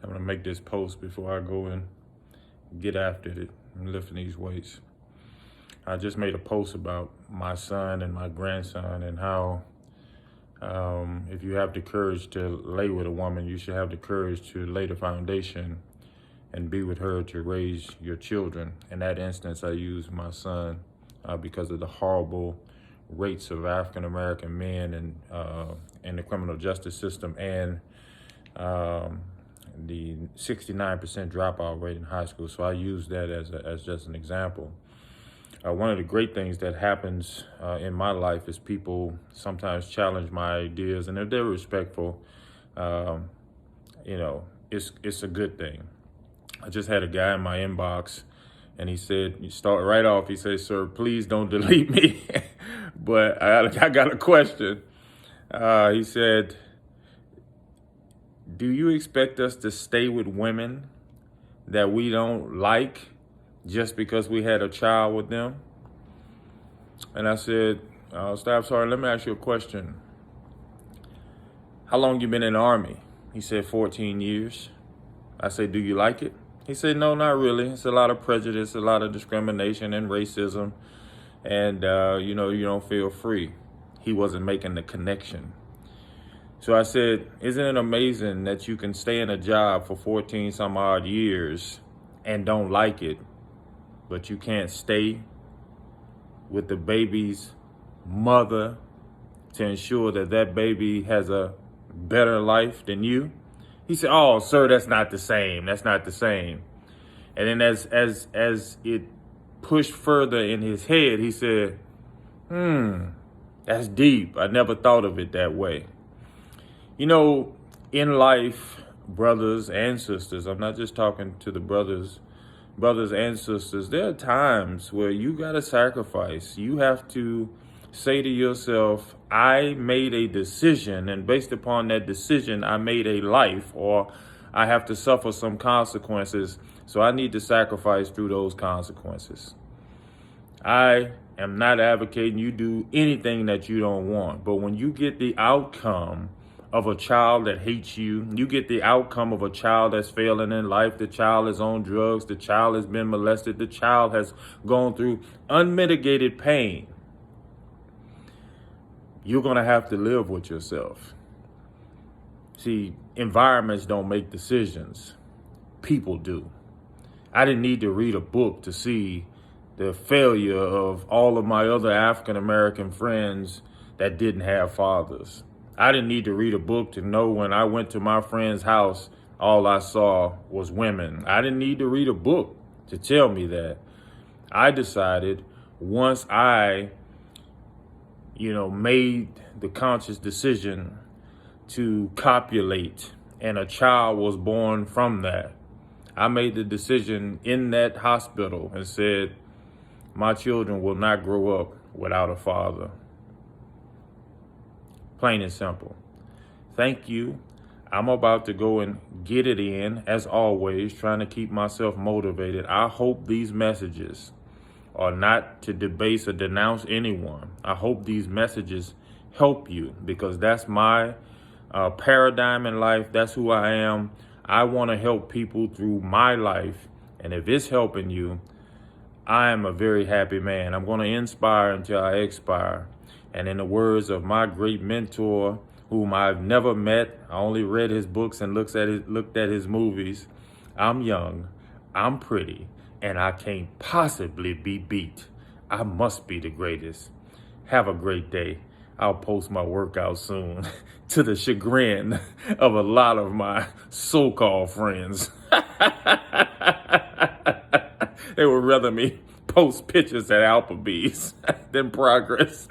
I'm gonna make this post before I go and get after it and lifting these weights. I just made a post about my son and my grandson and how if you have the courage to lay with a woman, you should have the courage to lay the foundation and be with her to raise your children. In that instance, I use my son because of the horrible rates of African American men and in the criminal justice system, and the 69% dropout rate in high school. So I use that as just an example. One of the great things that happens in my life is people sometimes challenge my ideas, and if they're respectful, it's a good thing. I just had a guy in my inbox, and he said, you start right off, he said, "Sir, please don't delete me." But I got a question. He said, "Do you expect us to stay with women that we don't like just because we had a child with them?" And I said, "Staff Sergeant, let me ask you a question. How long you been in the Army?" He said, 14 years. I said, "Do you like it?" He said, "No, not really. It's a lot of prejudice, a lot of discrimination and racism. And, you don't feel free." He wasn't making the connection. So I said, "Isn't it amazing that you can stay in a job for 14 some odd years and don't like it, but you can't stay with the baby's mother to ensure that that baby has a better life than you?" He said, "Oh, sir, that's not the same. That's not the same." And then as it pushed further in his head, he said, "That's deep. I never thought of it that way." In life, brothers and sisters, I'm not just talking to the brothers and sisters, there are times where you got to sacrifice. You have to say to yourself, I made a decision, and based upon that decision, I made a life, or I have to suffer some consequences. So I need to sacrifice through those consequences. I am not advocating you do anything that you don't want, but when you get the outcome of a child that hates you, you get the outcome of a child that's failing in life, the child is on drugs, the child has been molested, the child has gone through unmitigated pain, you're going to have to live with yourself. See, environments don't make decisions. People do. I didn't need to read a book to see the failure of all of my other African American friends that didn't have fathers. I didn't need to read a book to know when I went to my friend's house, all I saw was women. I didn't need to read a book to tell me that. I decided once I, made the conscious decision to copulate, and a child was born from that. I made the decision in that hospital and said, my children will not grow up without a father. Plain and simple. Thank you. I'm about to go and get it in, as always, trying to keep myself motivated. I hope these messages are not to debase or denounce anyone. I hope these messages help you, because that's my paradigm in life. That's who I am. I want to help people through my life. And if it's helping you, I am a very happy man. I'm going to inspire until I expire. And in the words of my great mentor, whom I've never met, I only read his books and looked at his movies, I'm young, I'm pretty, and I can't possibly be beat. I must be the greatest. Have a great day. I'll post my workout soon, to the chagrin of a lot of my so-called friends. They would rather me post pictures at Applebee's than progress.